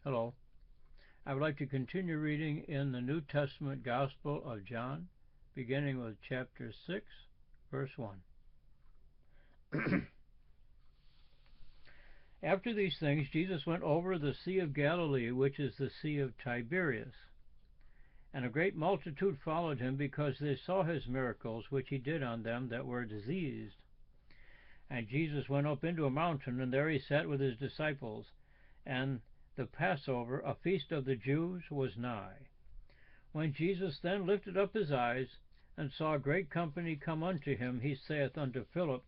Hello. I would like to continue reading in the New Testament Gospel of John, beginning with chapter 6, verse 1. After these things, Jesus went over the Sea of Galilee, which is the Sea of Tiberias. And a great multitude followed him, because they saw his miracles, which he did on them that were diseased. And Jesus went up into a mountain, and there he sat with his disciples. And the Passover, a feast of the Jews, was nigh. When Jesus then lifted up his eyes, and saw a great company come unto him, he saith unto Philip,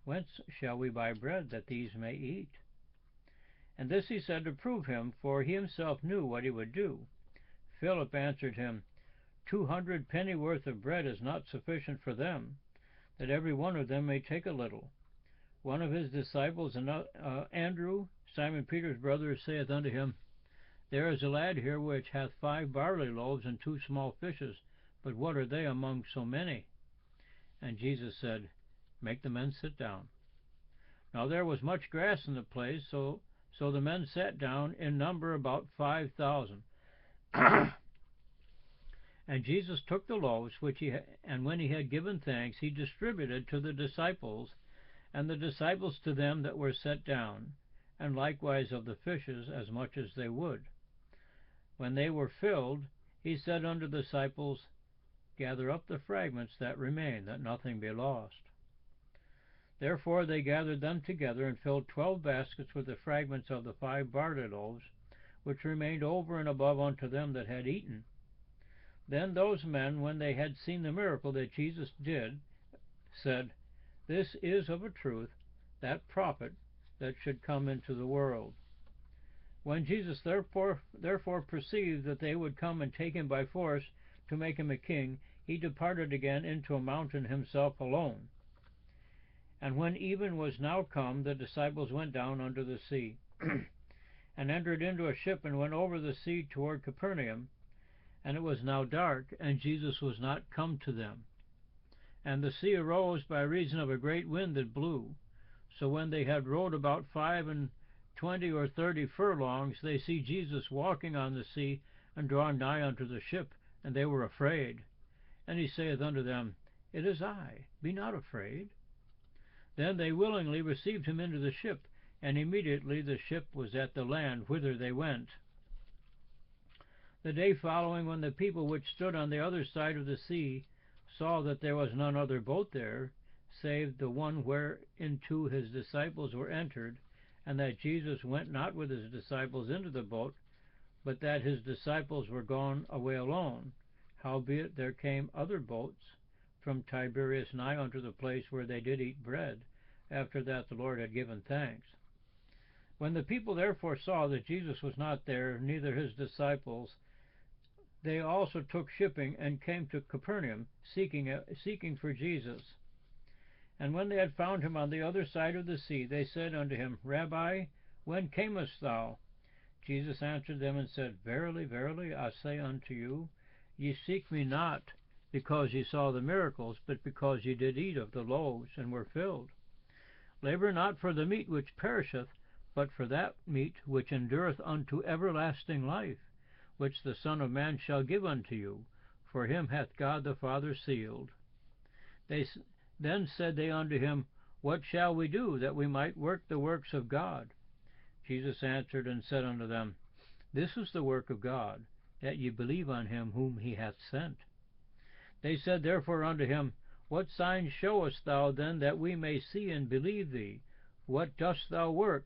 Whence shall we buy bread, that these may eat? And this he said to prove him, for he himself knew what he would do. Philip answered him, 200 pennyworth of bread is not sufficient for them, that every one of them may take a little. One of his disciples, Andrew, Simon Peter's brother, saith unto him, There is a lad here which hath 5 barley loaves and 2 small fishes, but what are they among so many? And Jesus said, Make the men sit down. Now there was much grass in the place, so the men sat down, in number about 5,000. And Jesus took the loaves, and when he had given thanks, he distributed to the disciples, and the disciples to them that were set down, and likewise of the fishes as much as they would. When they were filled, he said unto the disciples, Gather up the fragments that remain, that nothing be lost. Therefore they gathered them together, and filled 12 baskets with the fragments of the 5 barley loaves, which remained over and above unto them that had eaten. Then those men, when they had seen the miracle that Jesus did, said, This is of a truth that prophet that should come into the world. When Jesus therefore perceived that they would come and take him by force to make him a king, he departed again into a mountain himself alone. And when even was now come, the disciples went down unto the sea, and entered into a ship, and went over the sea toward Capernaum. And it was now dark, and Jesus was not come to them. And the sea arose by reason of a great wind that blew. So when they had rowed about 25 or 30 furlongs, they see Jesus walking on the sea, and draw nigh unto the ship, and they were afraid. And he saith unto them, It is I, be not afraid. Then they willingly received him into the ship, and immediately the ship was at the land whither they went. The day following, when the people which stood on the other side of the sea saw that there was none other boat there, save the one whereinto his disciples were entered, and that Jesus went not with his disciples into the boat, but that his disciples were gone away alone. Howbeit there came other boats from Tiberias nigh unto the place where they did eat bread, after that the Lord had given thanks. When the people therefore saw that Jesus was not there, neither his disciples, they also took shipping, and came to Capernaum, seeking for Jesus. And when they had found him on the other side of the sea, they said unto him, Rabbi, when camest thou? Jesus answered them and said, Verily, verily, I say unto you, ye seek me not because ye saw the miracles, but because ye did eat of the loaves, and were filled. Labor not for the meat which perisheth, but for that meat which endureth unto everlasting life, which the Son of Man shall give unto you, for him hath God the Father sealed. Then said they unto him, What shall we do, that we might work the works of God? Jesus answered and said unto them, This is the work of God, that ye believe on him whom he hath sent. They said therefore unto him, What sign showest thou then, that we may see and believe thee? What dost thou work?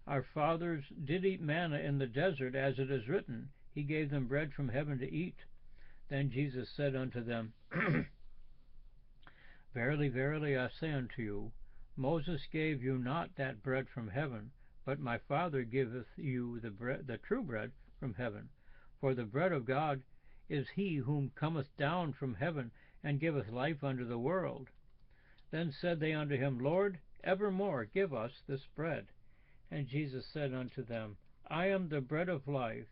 Our fathers did eat manna in the desert, as it is written, He gave them bread from heaven to eat. Then Jesus said unto them, Verily, verily, I say unto you, Moses gave you not that bread from heaven, but my Father giveth you the true bread from heaven. For the bread of God is he whom cometh down from heaven, and giveth life unto the world. Then said they unto him, Lord, evermore give us this bread. And Jesus said unto them, I am the bread of life.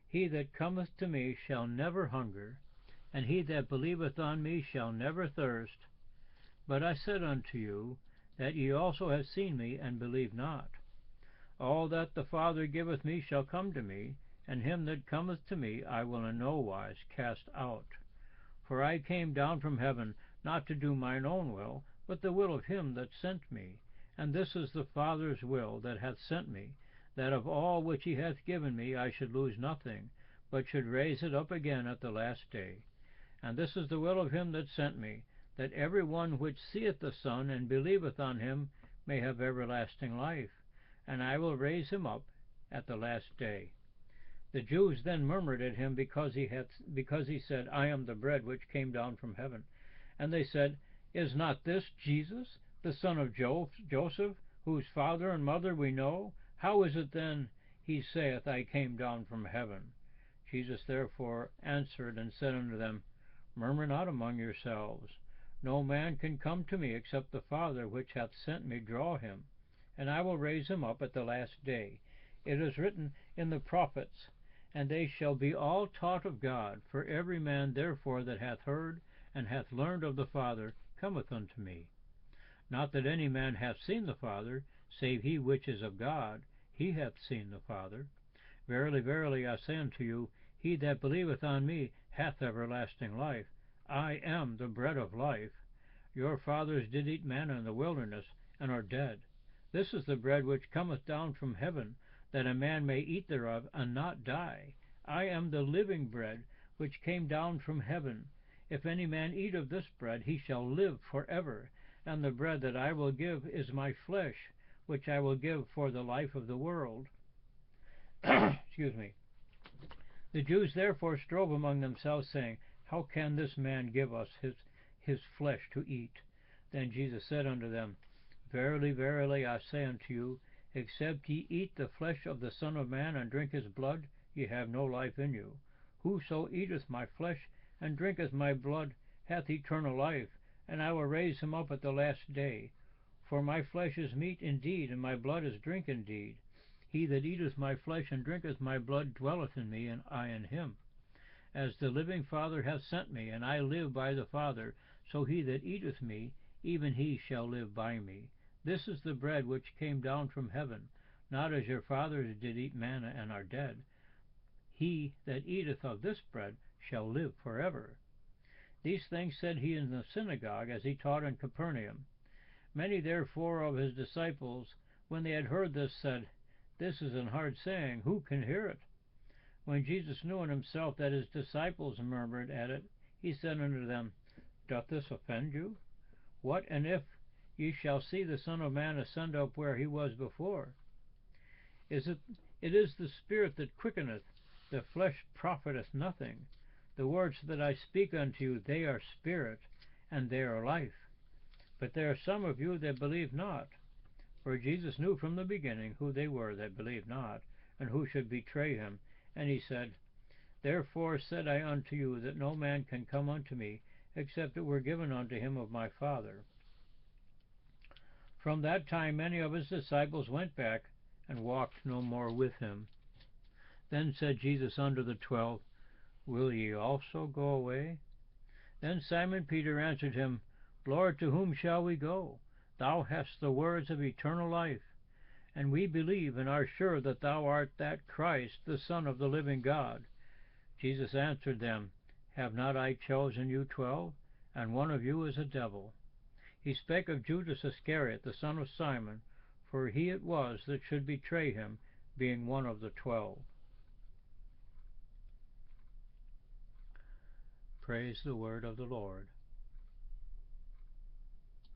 He that cometh to me shall never hunger, and he that believeth on me shall never thirst. But I said unto you, that ye also have seen me, and believe not. All that the Father giveth me shall come to me, and him that cometh to me I will in no wise cast out. For I came down from heaven, not to do mine own will, but the will of him that sent me. And this is the Father's will that hath sent me, that of all which he hath given me I should lose nothing, but should raise it up again at the last day. And this is the will of him that sent me, that every one which seeth the Son and believeth on him may have everlasting life, and I will raise him up at the last day. The Jews then murmured at him because he said, I am the bread which came down from heaven. And they said, Is not this Jesus, the son of Joseph, whose father and mother we know? How is it then he saith, I came down from heaven? Jesus therefore answered and said unto them, Murmur not among yourselves. No man can come to me except the Father which hath sent me draw him, and I will raise him up at the last day. It is written in the prophets, And they shall be all taught of God. For every man therefore that hath heard and hath learned of the Father cometh unto me. Not that any man hath seen the Father, save he which is of God, he hath seen the Father. Verily, verily, I say unto you, he that believeth on me hath everlasting life. I am the bread of life. Your fathers did eat manna in the wilderness, and are dead. This is the bread which cometh down from heaven, that a man may eat thereof, and not die. I am the living bread which came down from heaven. If any man eat of this bread, he shall live for ever. And the bread that I will give is my flesh, which I will give for the life of the world. Excuse me. The Jews therefore strove among themselves, saying, How can this man give us his flesh to eat? Then Jesus said unto them, Verily, verily, I say unto you, except ye eat the flesh of the Son of Man and drink his blood, ye have no life in you. Whoso eateth my flesh and drinketh my blood hath eternal life, and I will raise him up at the last day. For my flesh is meat indeed, and my blood is drink indeed. He that eateth my flesh and drinketh my blood dwelleth in me, and I in him. As the living Father hath sent me, and I live by the Father, so he that eateth me, even he shall live by me. This is the bread which came down from heaven, not as your fathers did eat manna and are dead. He that eateth of this bread shall live for ever. These things said he in the synagogue, as he taught in Capernaum. Many therefore of his disciples, when they had heard this, said, This is an hard saying, who can hear it? When Jesus knew in himself that his disciples murmured at it, he said unto them, Doth this offend you? What, and if ye shall see the Son of Man ascend up where he was before? It is the Spirit that quickeneth, the flesh profiteth nothing. The words that I speak unto you, they are spirit, and they are life. But there are some of you that believe not. For Jesus knew from the beginning who they were that believed not, and who should betray him. And he said, Therefore said I unto you, that no man can come unto me, except it were given unto him of my Father. From that time many of his disciples went back, and walked no more with him. Then said Jesus unto the 12, Will ye also go away? Then Simon Peter answered him, Lord, to whom shall we go? Thou hast the words of eternal life, and we believe and are sure that thou art that Christ, the Son of the living God. Jesus answered them, Have not I chosen you 12, and one of you is a devil? He spake of Judas Iscariot, the son of Simon, for he it was that should betray him, being one of the 12. Praise the word of the Lord.